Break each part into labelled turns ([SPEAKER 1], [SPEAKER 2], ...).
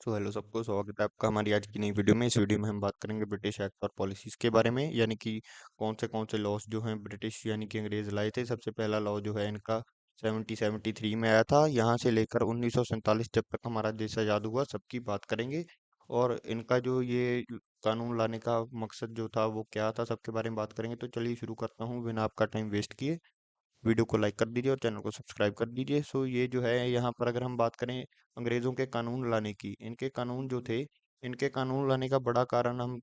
[SPEAKER 1] So hello सबको, स्वागत है आपका हमारी आज की नई वीडियो में। इस वीडियो में हम बात करेंगे ब्रिटिश एक्ट और पॉलिसीज के बारे में, यानी कि कौन से लॉज जो हैं ब्रिटिश यानी कि अंग्रेज लाए थे। सबसे पहला लॉ जो है इनका 1773 में आया था। यहाँ से लेकर 1947 जब तक हमारा देश आज़ाद हुआ सबकी बात करेंगे। और इनका जो ये कानून लाने का मकसद जो था वो क्या था, सबके बारे में बात करेंगे। तो चलिए शुरू करता हूँ बिना आपका टाइम वेस्ट किए। वीडियो को लाइक कर दीजिए और चैनल को सब्सक्राइब कर दीजिए। सो ये जो है यहाँ पर अगर हम बात करें अंग्रेज़ों के कानून लाने की, इनके कानून जो थे, इनके कानून लाने का बड़ा कारण हम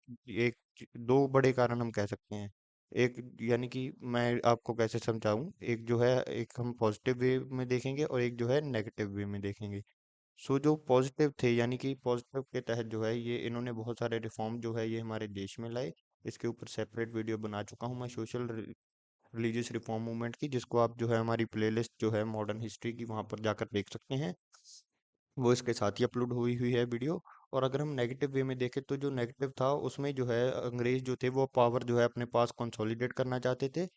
[SPEAKER 1] दो बड़े कारण हम कह सकते हैं। एक यानी कि मैं आपको कैसे समझाऊं, एक जो है एक हम पॉजिटिव वे में देखेंगे और एक जो है नेगेटिव वे में देखेंगे। सो जो पॉजिटिव थे यानी कि पॉजिटिव के तहत जो है ये इन्होंने बहुत सारे रिफॉर्म जो है ये हमारे देश में लाए। इसके ऊपर सेपरेट वीडियो बना चुका हूँ मैं, सोशल रिलीजियस रिफॉर्म मूवमेंट की, जिसको आप जो है हमारी प्लेलिस्ट जो है मॉडर्न हिस्ट्री की वहाँ पर जाकर देख सकते हैं। वो इसके साथ ही अपलोड हुई हुई है वीडियो। और अगर हम नेगेटिव वे में देखें तो जो नेगेटिव था उसमें जो है अंग्रेज जो थे वो पावर जो है अपने पास कंसोलिडेट करना चाहते थे।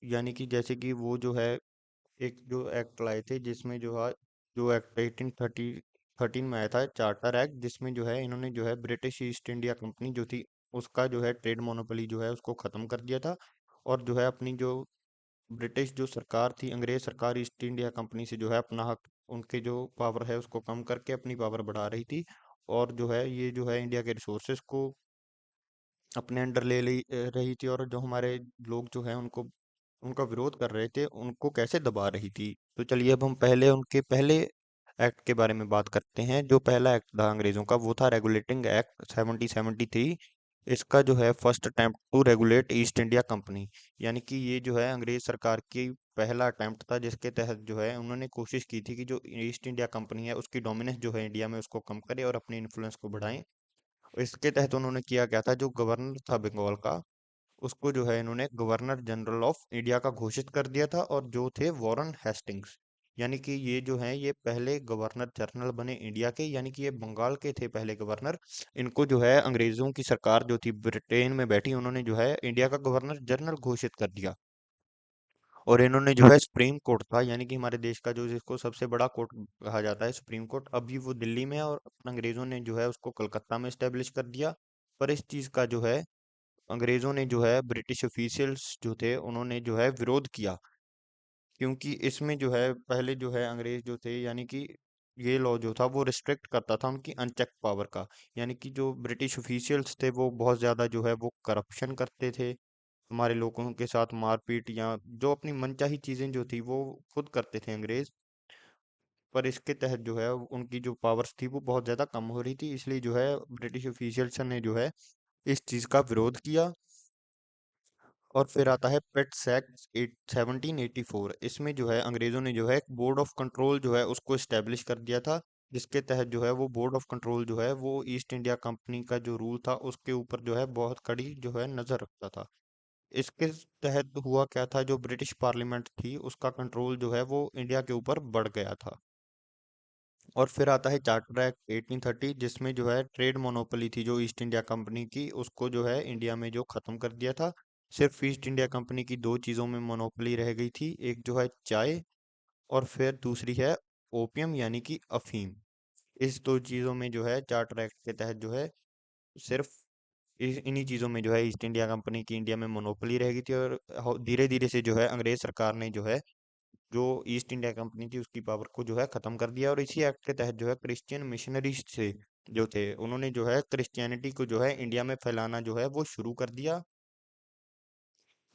[SPEAKER 1] यानी कि जैसे कि वो जो है एक जो एक्ट लाए थे जिसमें जो है जो एक्ट 1813 में आया था, चार्टर एक्ट, जिसमें जो है इन्होंने जो है ब्रिटिश ईस्ट इंडिया कंपनी जो थी उसका जो है ट्रेड मोनोपोली जो है उसको खत्म कर दिया था। और जो है अपनी जो ब्रिटिश जो सरकार थी, अंग्रेज सरकार ईस्ट इंडिया कंपनी से जो है अपना हक, उनके जो पावर है उसको कम करके अपनी पावर बढ़ा रही थी। और जो है ये जो है इंडिया के रिसोर्सेज को अपने अंडर रही थी। और जो हमारे लोग जो है उनको उनका विरोध कर रहे थे, उनको कैसे दबा रही थी। तो चलिए अब हम पहले उनके पहले एक्ट के बारे में बात करते हैं। जो पहला एक्ट था अंग्रेजों का वो था रेगुलेटिंग एक्ट 1773। इसका जो है first attempt to regulate East India Company, यानी कि ये जो है अंग्रेज सरकार की पहला अटेम्प्ट था जिसके तहत जो है उन्होंने कोशिश की थी कि जो ईस्ट इंडिया कंपनी है उसकी डोमिनेंस जो है इंडिया में उसको कम करे और अपने इन्फ्लुएंस को बढ़ाएं। इसके तहत उन्होंने किया क्या था, जो गवर्नर था बंगाल का उसको जो है इन्होंने गवर्नर जनरल ऑफ इंडिया का घोषित कर दिया था, और जो थे वॉरेन हेस्टिंग्स। यानी कि ये जो है ये पहले गवर्नर जनरल बने इंडिया के, यानी कि ये बंगाल के थे पहले गवर्नर। इनको जो है अंग्रेजों की सरकार जो थी ब्रिटेन में बैठी, उन्होंने जो है इंडिया का गवर्नर जनरल घोषित कर दिया। और इन्होंने जो है सुप्रीम कोर्ट था, यानी कि हमारे देश का जो जिसको सबसे बड़ा कोर्ट कहा जाता है सुप्रीम कोर्ट, अभी वो दिल्ली में है और अंग्रेजों ने जो है उसको कलकत्ता में स्टेब्लिश कर दिया। पर इस चीज का जो है अंग्रेजों ने जो है ब्रिटिश ऑफिशियल्स जो थे उन्होंने जो है विरोध किया, क्योंकि इसमें जो है पहले जो है अंग्रेज जो थे यानी कि ये लॉ जो था वो रिस्ट्रिक्ट करता था उनकी अनचेक पावर का। यानी कि जो ब्रिटिश ऑफिशियल्स थे वो बहुत ज़्यादा जो है वो करप्शन करते थे, हमारे लोगों के साथ मारपीट या जो अपनी मनचाही चीज़ें जो थी वो खुद करते थे अंग्रेज। पर इसके तहत जो है उनकी जो पावर्स थी वो बहुत ज़्यादा कम हो रही थी, इसलिए जो है ब्रिटिश ऑफिशियल्स ने जो है इस चीज़ का विरोध किया। और फिर आता है पेट्स एक्ट 1784। इसमें जो है अंग्रेजों ने जो है एक बोर्ड ऑफ कंट्रोल जो है उसको इस्टेब्लिश कर दिया था, जिसके तहत जो है वो बोर्ड ऑफ कंट्रोल जो है वो ईस्ट इंडिया कंपनी का जो रूल था उसके ऊपर जो है बहुत कड़ी जो है नजर रखता था। इसके तहत हुआ क्या था, जो ब्रिटिश पार्लियामेंट थी उसका कंट्रोल जो है वो इंडिया के ऊपर बढ़ गया था। और फिर आता है चार्टर एक्ट 1830, जिसमें जो है ट्रेड मोनोपोली थी जो ईस्ट इंडिया कंपनी की उसको जो है इंडिया में जो खत्म कर दिया था। सिर्फ ईस्ट इंडिया कंपनी की दो चीज़ों में मोनोपोली रह गई थी, एक जो है चाय और फिर दूसरी है ओपियम यानी कि अफीम। इस दो चीज़ों में जो है चार्टर एक्ट के तहत जो है सिर्फ इस इन्हीं चीज़ों में जो है ईस्ट इंडिया कंपनी की इंडिया में मोनोपोली रह गई थी। और धीरे धीरे से जो है अंग्रेज सरकार ने जो है जो ईस्ट इंडिया कंपनी थी उसकी पावर को जो है खत्म कर दिया। और इसी एक्ट के तहत जो है क्रिश्चियन मिशनरीज थे जो थे उन्होंने जो है क्रिश्चियनिटी को जो है इंडिया में फैलाना जो है वो शुरू कर दिया।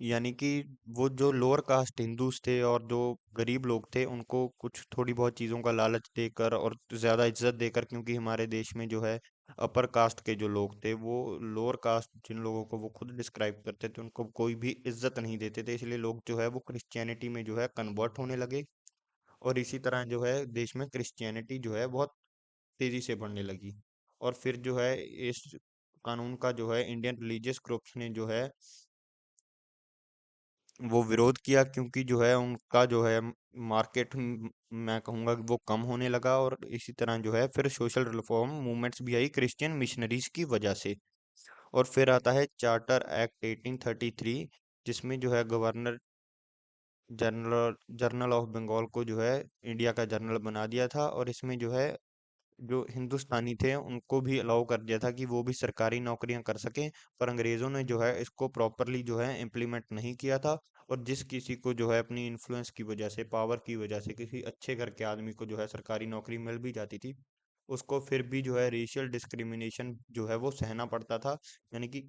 [SPEAKER 1] यानी कि वो जो लोअर कास्ट हिंदूज थे और जो गरीब लोग थे उनको कुछ थोड़ी बहुत चीज़ों का लालच देकर और ज़्यादा इज्जत देकर, क्योंकि हमारे देश में जो है अपर कास्ट के जो लोग थे वो लोअर कास्ट जिन लोगों को वो खुद डिस्क्राइब करते थे उनको कोई भी इज्जत नहीं देते थे, इसलिए लोग जो है वो क्रिश्चियनिटी में जो है कन्वर्ट होने लगे। और इसी तरह जो है देश में क्रिश्चियनिटी जो है बहुत तेजी से बढ़ने लगी। और फिर जो है इस कानून का जो है इंडियन रिलीजियस ग्रुप्स ने जो है वो विरोध किया, क्योंकि जो है उनका जो है मार्केट मैं कहूँगा कि वो कम होने लगा। और इसी तरह जो है फिर सोशल रिफॉर्म मूवमेंट्स भी आई क्रिश्चियन मिशनरीज की वजह से। और फिर आता है चार्टर एक्ट 1833, जिसमें जो है governor general general of Bengal को जो है इंडिया का जनरल बना दिया था। और इसमें जो है जो हिंदुस्तानी थे उनको भी अलाउ कर दिया था कि वो भी सरकारी नौकरियां कर सकें। पर अंग्रेजों ने जो है इसको प्रॉपरली जो है इम्प्लीमेंट नहीं किया था। और जिस किसी को जो है अपनी इन्फ्लुएंस की वजह से, पावर की वजह से, किसी अच्छे घर के आदमी को जो है सरकारी नौकरी मिल भी जाती थी, उसको फिर भी जो है रेशियल डिस्क्रिमिनेशन जो है वो सहना पड़ता था। यानी कि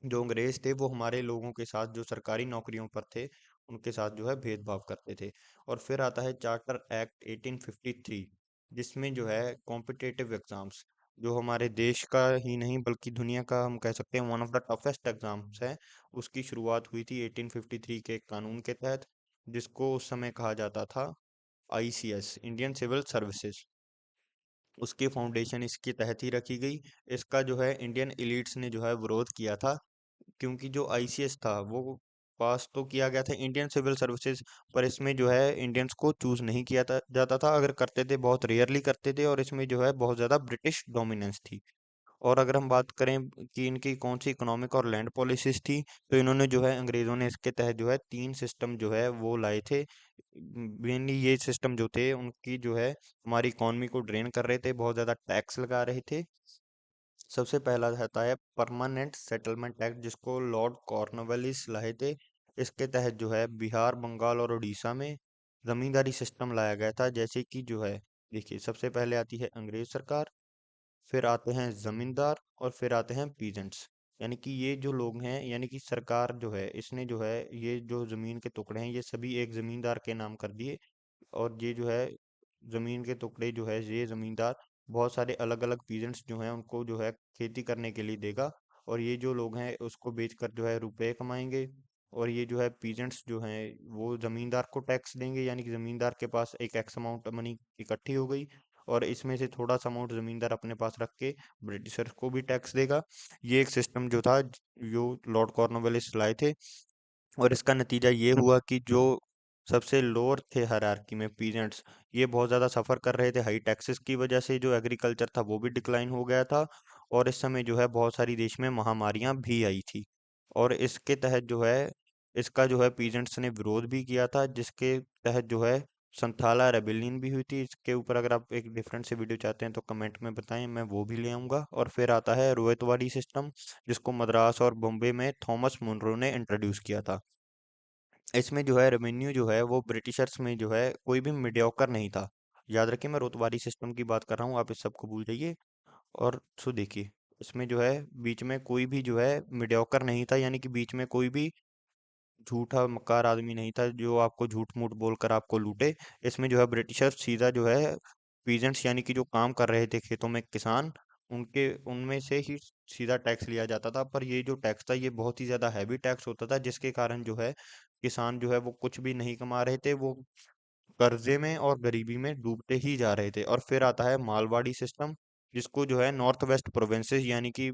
[SPEAKER 1] जो अंग्रेज थे वो हमारे लोगों के साथ, जो सरकारी नौकरियों पर थे, उनके साथ जो है भेदभाव करते थे। और फिर आता है चार्टर एक्ट 1853, जिसमें जो है कॉम्पिटिटिव एग्जाम्स, जो हमारे देश का ही नहीं बल्कि दुनिया का हम कह सकते हैं one of the toughest exams है, उसकी शुरुआत हुई थी 1853 के एक कानून के तहत, जिसको उस समय कहा जाता था आईसीएस, इंडियन सिविल सर्विसेज। उसकी फाउंडेशन इसके तहत ही रखी गई। इसका जो है इंडियन एलिट्स ने जो है विरोध किया था, क्योंकि जो आईसीएस था वो पास तो किया गया था इंडियन सिविल सर्विसेज, पर इसमें जो है इंडियंस को चूज नहीं किया जाता था। अगर करते थे बहुत रेयरली करते थे, और इसमें जो है बहुत ज़्यादा ब्रिटिश डोमिनेंस थी। और अगर हम बात करें कि इनकी कौन सी इकोनॉमिक और लैंड पॉलिसीज थी, तो इन्होंने जो है अंग्रेज़ों ने इसके तहत जो है तीन सिस्टम जो है वो लाए थे। मेनली ये सिस्टम जो थे उनकी जो है हमारी इकोनॉमी को ड्रेन कर रहे थे, बहुत ज़्यादा टैक्स लगा रहे थे। सबसे पहला रहता है परमानेंट सेटलमेंट एक्ट, जिसको लॉर्ड कॉर्नवालिस लाए थे। इसके तहत जो है बिहार, बंगाल और उड़ीसा में जमींदारी सिस्टम लाया गया था। जैसे कि जो है, देखिए, सबसे पहले आती है अंग्रेज सरकार, फिर आते हैं जमींदार, और फिर आते हैं पीजेंट्स। यानी कि ये जो लोग हैं, यानी कि सरकार जो है इसने जो है ये जो जमीन के टुकड़े हैं ये सभी एक जमींदार के नाम कर दिए। और ये जो है जमीन के टुकड़े जो है ये जमींदार बहुत सारे अलग अलग पीजेंट्स जो हैं उनको जो है खेती करने के लिए देगा। और ये जो लोग हैं उसको बेचकर जो है रुपए कमाएंगे। और ये जो है पीजेंट्स जो हैं वो जमींदार को टैक्स देंगे, यानी कि जमींदार के पास एक एक्स अमाउंट मनी इकट्ठी हो गई, और इसमें से थोड़ा सा अमाउंट जमींदार अपने पास रख के ब्रिटिशर्स को भी टैक्स देगा। ये एक सिस्टम जो था जो लॉर्ड कॉर्नवालिस लाए थे। और इसका नतीजा ये हुआ कि जो सबसे लोअर थे हायरार्की में, पीजेंट्स, ये बहुत ज़्यादा सफ़र कर रहे थे हाई टैक्सेस की वजह से। जो एग्रीकल्चर था वो भी डिक्लाइन हो गया था। और इस समय जो है बहुत सारी देश में महामारियां भी आई थी। और इसके तहत जो है इसका जो है पीजेंट्स ने विरोध भी किया था, जिसके तहत जो है संथाला रेबेलियन भी हुई थी। इसके ऊपर अगर आप एक डिफरेंट से वीडियो चाहते हैं तो कमेंट में बताएं, मैं वो भी ले आऊँगा। और फिर आता है रोयतवाड़ी सिस्टम, जिसको मद्रास और बॉम्बे में थॉमस मुनरो ने इंट्रोड्यूस किया था। इसमें जो है रेवेन्यू जो है वो ब्रिटिशर्स में जो है कोई भी मीडियोकर नहीं था। याद रखिए, मैं रोतवारी सिस्टम की बात कर रहा हूँ, आप इस सबको भूल जाइए। और सो देखिए, इसमें जो है बीच में कोई भी जो है मीडियोकर नहीं था, यानी कि बीच में कोई भी झूठा मक्कार आदमी नहीं था जो आपको झूठ मूठ बोलकर आपको लूटे। इसमें जो है ब्रिटिशर्स सीधा जो है पीजेंट्स, यानी कि जो काम कर रहे थे खेतों में किसान, उनके उनमें से ही सीधा टैक्स लिया जाता था। पर ये जो टैक्स था ये बहुत ही ज्यादा हैवी टैक्स होता था, जिसके कारण जो है किसान जो है वो कुछ भी नहीं कमा रहे थे, वो कर्जे में और गरीबी में डूबते ही जा रहे थे। और फिर आता है मालवाड़ी सिस्टम, जिसको जो है नॉर्थ वेस्ट प्रोविंसेस, यानी कि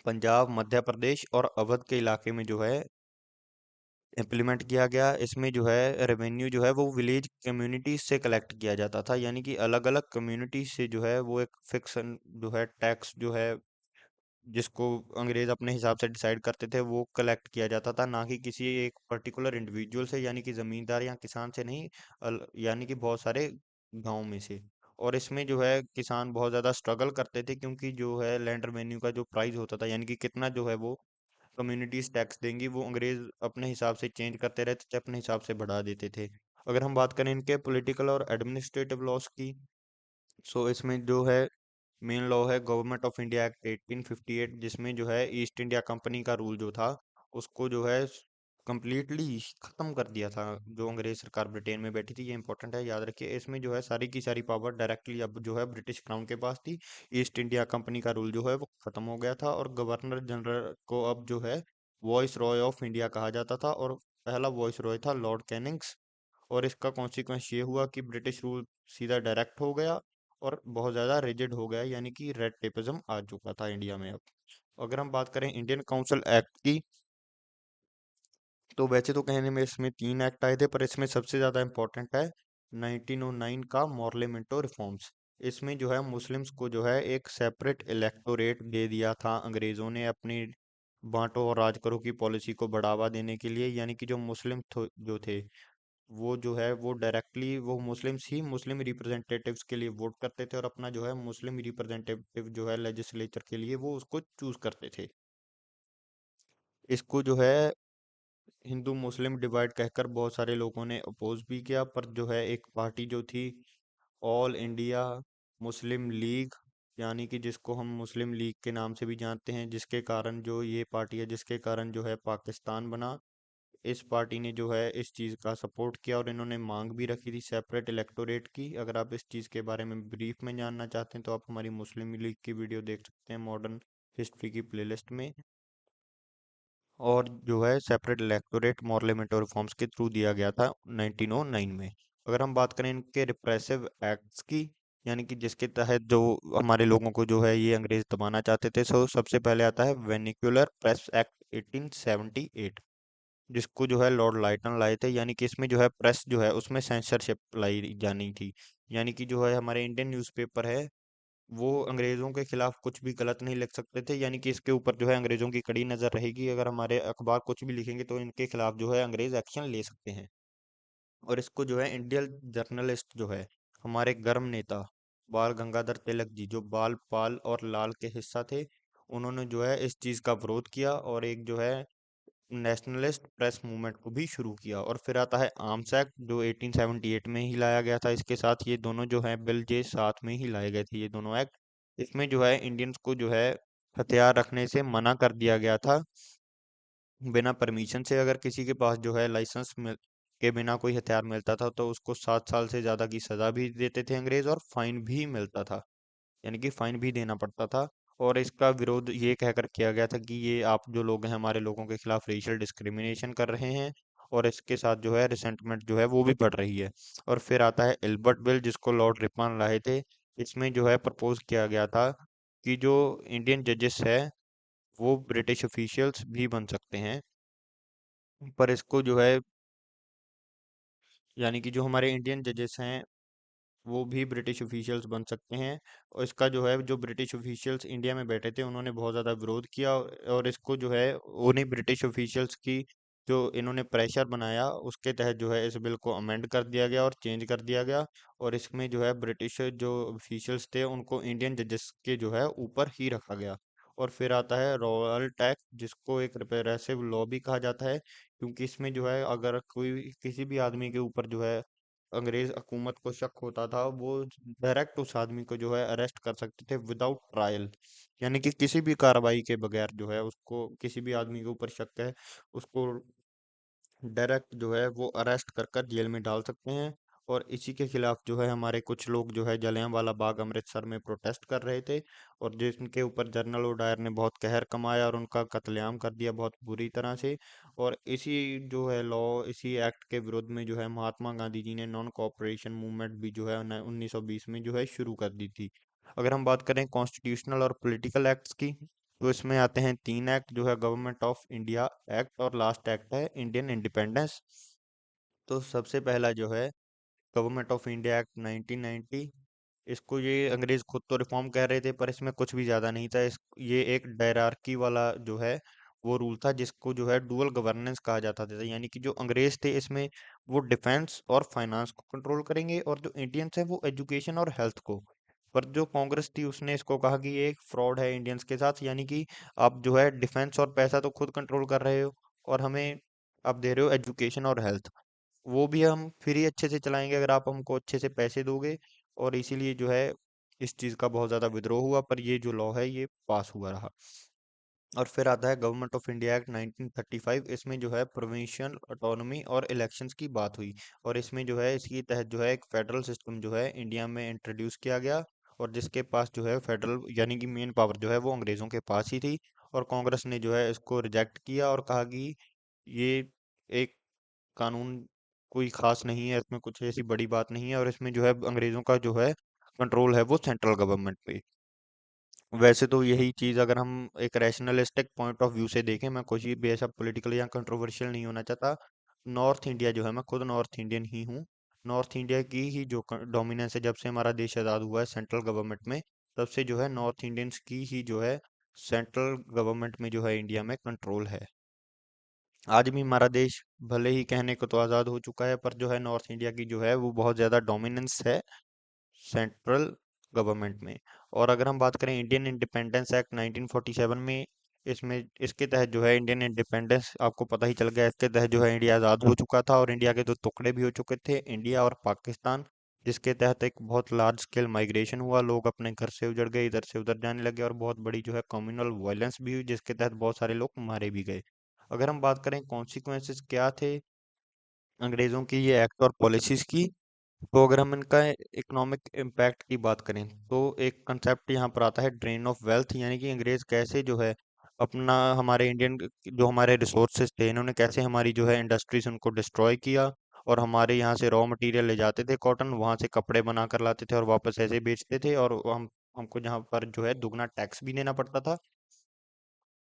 [SPEAKER 1] पंजाब, मध्य प्रदेश और अवध के इलाके में जो है इम्प्लीमेंट किया गया। इसमें जो है रेवेन्यू जो है वो विलेज कम्युनिटीज से कलेक्ट किया जाता था, यानी कि अलग अलग कम्युनिटीज से जो है वो एक फिक्सन जो है टैक्स जो है, जिसको अंग्रेज अपने हिसाब से डिसाइड करते थे, वो कलेक्ट किया जाता था, ना कि किसी एक पर्टिकुलर इंडिविजुअल से, यानी कि जमींदार या किसान से नहीं, यानी कि बहुत सारे गांव में से। और इसमें जो है किसान बहुत ज्यादा स्ट्रगल करते थे, क्योंकि जो है लैंड रेवेन्यू का जो प्राइस होता था, यानी कि कितना जो है वो कम्युनिटीज टैक्स देंगी, वो अंग्रेज अपने हिसाब से चेंज करते रहते थे, अपने हिसाब से बढ़ा देते थे। अगर हम बात करें इनके पॉलिटिकल और एडमिनिस्ट्रेटिव लॉस की, सो इसमें जो है मेन लॉ है गवर्नमेंट ऑफ इंडिया एक्ट 1858, जिसमें जो है ईस्ट इंडिया कंपनी का रूल जो था उसको जो है कंप्लीटली खत्म कर दिया था। जो अंग्रेज सरकार ब्रिटेन में बैठी थी, ये इंपॉर्टेंट है, याद रखिए। इसमें जो है सारी की सारी पावर डायरेक्टली अब जो है ब्रिटिश क्राउन के पास थी। ईस्ट इंडिया कंपनी का रूल जो है वो खत्म हो गया था, और गवर्नर जनरल को अब जो है वॉइस रॉय ऑफ इंडिया कहा जाता था, और पहला वॉइस रॉय था लॉर्ड कैनिंग्स। और इसका कॉन्सिक्वेंस ये हुआ कि ब्रिटिश रूल सीधा डायरेक्ट हो गया और बहुत ज़्यादा रिजिड हो गया, यानी कि रेड टेपिज्म आ चुका था इंडिया में अब। अगर हम बात करें इंडियन काउंसिल एक्ट की, तो वैसे तो कहने में इसमें तीन एक्ट आए थे, पर इसमें सबसे ज़्यादा इम्पोर्टेंट है 1909 का मॉर्लेमेंटो रिफॉर्म्स। इसमें जो है मुस्लिम्स को जो है एक सेपरेट इलेक्टोरेट दे दिया था अंग्रेज़ों ने, अपनी बांटो और राज करो की पॉलिसी को बढ़ावा देने के लिए। यानी कि जो मुस्लिम जो थे वो जो है वो डायरेक्टली वो मुस्लिम्स ही मुस्लिम रिप्रेजेंटेटिव्स के लिए वोट करते थे और अपना जो है मुस्लिम रिप्रेजेंटेटिव जो है लेजिस्लेचर के लिए वो उसको चूज करते थे। इसको जो है हिंदू मुस्लिम डिवाइड कहकर बहुत सारे लोगों ने अपोज भी किया, पर जो है एक पार्टी जो थी ऑल इंडिया मुस्लिम लीग, यानी कि जिसको हम मुस्लिम लीग के नाम से भी जानते हैं, जिसके कारण जो ये पार्टी है जिसके कारण जो है पाकिस्तान बना, इस पार्टी ने जो है इस चीज़ का सपोर्ट किया और इन्होंने मांग भी रखी थी सेपरेट इलेक्टोरेट की। अगर आप इस चीज़ के बारे में ब्रीफ में जानना चाहते हैं तो आप हमारी मुस्लिम लीग की वीडियो देख सकते हैं मॉडर्न हिस्ट्री की प्लेलिस्ट में। और जो है सेपरेट इलेक्टोरेट पार्लियामेंट और रिफॉर्म्स के थ्रू दिया गया था 1909 में। अगर हम बात करें इनके रिप्रेसिव एक्ट्स की, यानी कि जिसके तहत जो हमारे लोगों को जो है ये अंग्रेज दबाना चाहते थे, सो सबसे पहले आता है वेनिकुलर प्रेस एक्ट 1878, जिसको जो है लॉर्ड लाइटन लाए थे। यानी कि इसमें जो है प्रेस जो है उसमें सेंसरशिप लाई जानी थी, यानी कि जो है हमारे इंडियन न्यूज़पेपर है वो अंग्रेजों के खिलाफ कुछ भी गलत नहीं लिख सकते थे, यानी कि इसके ऊपर जो है अंग्रेजों की कड़ी नजर रहेगी। अगर हमारे अखबार कुछ भी लिखेंगे तो इनके खिलाफ जो है अंग्रेज एक्शन ले सकते हैं। और इसको जो है इंडियन जर्नलिस्ट जो है हमारे गर्म नेता बाल गंगाधर तिलक जी, जो बाल पाल और लाल के हिस्सा थे, उन्होंने जो है इस चीज का विरोध किया और एक जो है नेशनलिस्ट प्रेस मूवमेंट को भी शुरू किया। और फिर आता है आर्म्स एक्ट जो 1878 में ही लाया गया था। इसके साथ ये दोनों जो है बिल जे साथ में ही लाए गए थे ये दोनों एक्ट। इसमें जो है इंडियंस को जो है हथियार रखने से मना कर दिया गया था बिना परमिशन से। अगर किसी के पास जो है लाइसेंस मिल के बिना कोई हथियार मिलता था तो उसको 7 साल से ज्यादा की सजा भी देते थे अंग्रेज और फाइन भी मिलता था, यानी कि फाइन भी देना पड़ता था। और इसका विरोध ये कहकर किया गया था कि ये आप जो लोग हैं हमारे लोगों के खिलाफ रेशियल डिस्क्रिमिनेशन कर रहे हैं, और इसके साथ जो है रिसेंटमेंट जो है वो भी बढ़ रही है। और फिर आता है एल्बर्ट बिल, जिसको लॉर्ड रिपन लाए थे। इसमें जो है प्रपोज किया गया था कि जो इंडियन जजेस है वो ब्रिटिश ऑफिशियल्स भी बन सकते हैं, पर इसको जो है यानी कि जो हमारे इंडियन जजेस हैं वो भी ब्रिटिश ऑफिशियल्स बन सकते हैं। और इसका जो है जो ब्रिटिश ऑफिशियल्स इंडिया में बैठे थे उन्होंने बहुत ज़्यादा विरोध किया, और इसको जो है उन्हीं ब्रिटिश ऑफिशियल्स की जो इन्होंने प्रेशर बनाया उसके तहत जो है इस बिल को अमेंड कर दिया गया और चेंज कर दिया गया। और इसमें जो है ब्रिटिश जो ऑफिशियल्स थे उनको इंडियन जजेस के जो है ऊपर ही रखा गया। और फिर आता है रॉयल टैक्स, जिसको एक रिप्रेसिव लॉ भी कहा जाता है, क्योंकि इसमें जो है अगर कोई किसी भी आदमी के ऊपर जो है अंग्रेज हुकूमत को शक होता था वो डायरेक्ट उस आदमी को जो है अरेस्ट कर सकते थे विदाउट ट्रायल, यानी कि किसी भी कार्रवाई के बगैर जो है उसको किसी भी आदमी के ऊपर शक है उसको डायरेक्ट जो है वो अरेस्ट कर कर जेल में डाल सकते हैं। और इसी के खिलाफ जो है हमारे कुछ लोग जो है जलियांवाला बाग अमृतसर में प्रोटेस्ट कर रहे थे, और जिनके ऊपर जनरल ओडायर ने बहुत कहर कमाया और उनका कत्लेआम कर दिया बहुत बुरी तरह से। और इसी जो है लॉ इसी एक्ट के विरोध में जो है महात्मा गांधी जी ने नॉन कॉपरेशन मूवमेंट भी जो है 1920 में जो है शुरू कर दी थी। अगर हम बात करें कॉन्स्टिट्यूशनल और पॉलिटिकल एक्ट्स की, तो इसमें आते हैं 3 एक्ट जो है गवर्नमेंट ऑफ इंडिया एक्ट, और लास्ट एक्ट है इंडियन इंडिपेंडेंस। तो सबसे पहला जो है गवर्नमेंट ऑफ इंडिया एक्ट 1990, इसको ये अंग्रेज खुद तो रिफॉर्म कह रहे थे पर इसमें कुछ भी ज्यादा नहीं था। इस ये एक डायरार्की वाला जो है वो रूल था, जिसको जो है डुअल गवर्नेंस कहा जाता था। यानी कि जो अंग्रेज थे इसमें वो डिफेंस और फाइनेंस को कंट्रोल करेंगे, और जो इंडियंस है वो एजुकेशन और हेल्थ को। पर जो कांग्रेस थी उसने इसको कहा कि ये एक फ्रॉड है इंडियंस के साथ, यानी कि आप जो है डिफेंस और पैसा तो खुद कंट्रोल कर रहे हो और हमें आप दे रहे हो एजुकेशन और हेल्थ, वो भी हम फ्री अच्छे से चलाएंगे अगर आप हमको अच्छे से पैसे दोगे। और इसीलिए जो है इस चीज़ का बहुत ज़्यादा विद्रोह हुआ, पर ये जो लॉ है ये पास हुआ रहा। और फिर आता है गवर्नमेंट ऑफ इंडिया एक्ट 1935, इसमें जो है प्रोविंशियल ऑटोनॉमी और इलेक्शंस की बात हुई। और इसमें जो है इसके तहत जो है एक फेडरल सिस्टम जो है इंडिया में इंट्रोड्यूस किया गया, और जिसके पास जो है फेडरल यानी कि मेन पावर जो है वो अंग्रेज़ों के पास ही थी। और कांग्रेस ने जो है इसको रिजेक्ट किया और कहा कि ये एक कानून कोई खास नहीं है, इसमें कुछ ऐसी बड़ी बात नहीं है, और इसमें जो है अंग्रेजों का जो है कंट्रोल है वो सेंट्रल गवर्नमेंट पे। वैसे तो यही चीज़ अगर हम एक रैशनलिस्टिक पॉइंट ऑफ व्यू से देखें, मैं कुछ भी ऐसा पॉलिटिकल या कंट्रोवर्शियल नहीं होना चाहता। नॉर्थ इंडिया जो है, मैं खुद नॉर्थ इंडियन ही हूँ, नॉर्थ इंडिया की ही जो डोमिनेंस है जब से हमारा देश आज़ाद हुआ है सेंट्रल गवर्नमेंट में, तब से जो है नॉर्थ इंडियंस की ही जो है सेंट्रल गवर्नमेंट में जो है इंडिया में कंट्रोल है। आज भी हमारा देश भले ही कहने को तो आज़ाद हो चुका है, पर जो है नॉर्थ इंडिया की जो है वो बहुत ज़्यादा डोमिनेंस है सेंट्रल गवर्नमेंट में। और अगर हम बात करें इंडियन इंडिपेंडेंस एक्ट 1947 में, इसमें इसके तहत जो है इंडियन इंडिपेंडेंस आपको पता ही चल गया, इसके तहत जो है इंडिया आज़ाद हो चुका था और इंडिया के दो टुकड़े भी हो चुके थे, इंडिया और पाकिस्तान। जिसके तहत एक बहुत लार्ज स्केल माइग्रेशन हुआ, लोग अपने घर से उजड़ गए, इधर से उधर जाने लगे और बहुत बड़ी जो है कम्युनल वायलेंस भी हुई, जिसके तहत बहुत सारे लोग मारे भी गए। अगर हम बात करें कॉन्सिक्वेंसेस क्या थे अंग्रेजों की ये एक्ट और पॉलिसीज की, तो अगर हम इनका इकोनॉमिक इम्पैक्ट की बात करें तो एक कंसेप्ट यहाँ पर आता है ड्रेन ऑफ वेल्थ, यानी कि अंग्रेज कैसे जो है अपना हमारे इंडियन जो हमारे रिसोर्सेज थे इन्होंने कैसे हमारी जो है इंडस्ट्रीज उनको डिस्ट्रॉय किया और हमारे यहाँ से रॉ मटेरियल ले जाते थे कॉटन, वहाँ से कपड़े बना कर लाते थे और वापस ऐसे बेचते थे, और हमको जहाँ पर जो है दुगना टैक्स भी देना पड़ता था।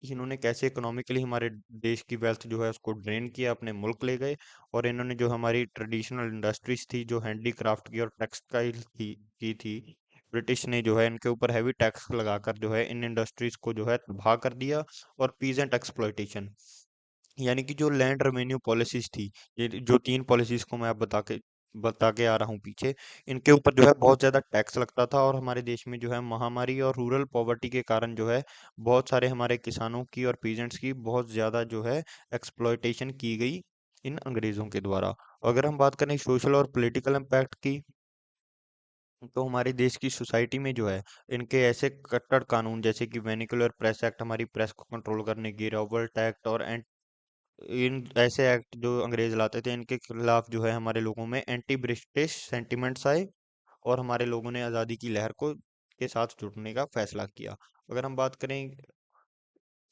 [SPEAKER 1] इन्होंने कैसे इकोनॉमिकली हमारे देश की वेल्थ जो है उसको ड्रेन किया, अपने मुल्क ले गए। और इन्होंने जो हमारी ट्रेडिशनल इंडस्ट्रीज थी जो हैंडीक्राफ्ट की और टेक्सटाइल की थी, ब्रिटिश ने जो है इनके ऊपर हैवी टैक्स लगाकर जो है इन इंडस्ट्रीज को जो है तबाह कर दिया। और पीजेंट एक्सप्लॉइटेशन, यानी कि जो लैंड रेवेन्यू पॉलिसीज थी, ये जो तीन पॉलिसीज को मैं अब बता के आ रहा हूँ पीछे, इनके ऊपर जो है बहुत ज़्यादा टैक्स लगता था और हमारे देश में जो है महामारी और रूरल पॉवर्टी के कारण जो है बहुत सारे हमारे किसानों की और पीजेंट्स की बहुत ज़्यादा जो है एक्सप्लॉइटेशन की गई इन अंग्रेज़ों के द्वारा। अगर हम बात करें सोशल और पॉलिटिकल इम्पैक्ट की, तो हमारे देश की सोसाइटी में जो है इनके ऐसे कट्टर कानून जैसे कि वेनिकुलर प्रेस एक्ट, हमारी प्रेस को कंट्रोल करने की, रॉबर्ट एक्ट और इन ऐसे एक्ट जो अंग्रेज लाते थे इनके खिलाफ जो है हमारे लोगों में एंटी ब्रिटिश सेंटिमेंट्स आए और हमारे लोगों ने आज़ादी की लहर को के साथ जुड़ने का फैसला किया। अगर हम बात करें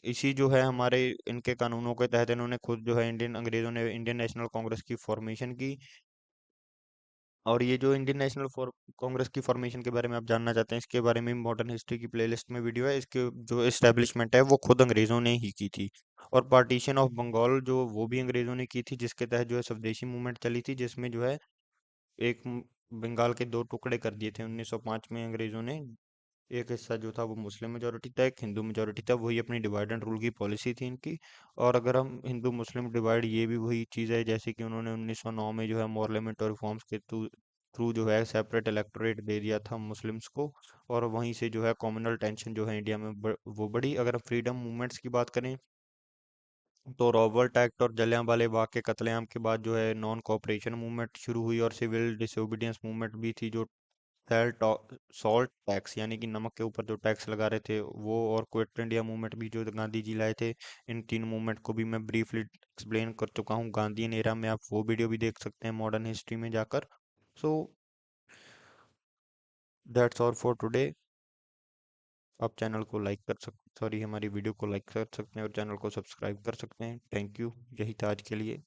[SPEAKER 1] इसी जो है हमारे इनके कानूनों के तहत इन्होंने खुद जो है इंडियन अंग्रेजों ने इंडियन नेशनल कांग्रेस की फॉर्मेशन की। और ये जो इंडियन नेशनल कांग्रेस की फॉर्मेशन के बारे में आप जानना चाहते हैं, इसके बारे में मॉडर्न हिस्ट्री की प्लेलिस्ट में वीडियो है, इसके जो एस्टेब्लिशमेंट है वो खुद अंग्रेजों ने ही की थी। और पार्टीशन ऑफ बंगाल जो वो भी अंग्रेजों ने की थी, जिसके तहत जो है स्वदेशी मूवमेंट चली थी, जिसमें जो है एक बंगाल के दो टुकड़े कर दिए थे 1905 में अंग्रेजों ने। एक हिस्सा जो था वो मुस्लिम मेजोरिटी था, एक हिंदू मेजोरिटी था, वही अपनी डिवाइड एंड रूल की पॉलिसी थी इनकी। और अगर हम हिंदू मुस्लिम डिवाइड, ये भी वही चीज़ है जैसे कि उन्होंने 1909 में जो है पार्लियामेंट और रिफॉर्म्स के थ्रू थ्रू जो है सेपरेट इलेक्टोरेट दे दिया था मुस्लिम्स को। और वहीं से जो है कम्युनल टेंशन जो है इंडिया में वो बढ़ी। अगर हम फ्रीडम मूवमेंट्स की बात करें तो रॉबर्ट एक्ट और जलियांवाले बाग के कत्लेआम के बाद जो है नॉन कॉपरेशन मूवमेंट शुरू हुई और सिविल डिसोबीडियंस मूवमेंट भी थी, जो सॉल्ट टैक्स यानी कि नमक के ऊपर जो टैक्स लगा रहे थे वो, और क्विट इंडिया मूवमेंट भी जो गांधी जी लाए थे। इन तीन मूवमेंट को भी मैं ब्रीफली एक्सप्लेन कर चुका हूँ गांधीयन एरा में, आप वो वीडियो भी देख सकते हैं मॉडर्न हिस्ट्री में जाकर। So that's all for today. आप चैनल को लाइक कर सकते, सॉरी, हमारी वीडियो को लाइक कर सकते हैं और चैनल को सब्सक्राइब कर सकते हैं। थैंक यू, यही था आज के लिए।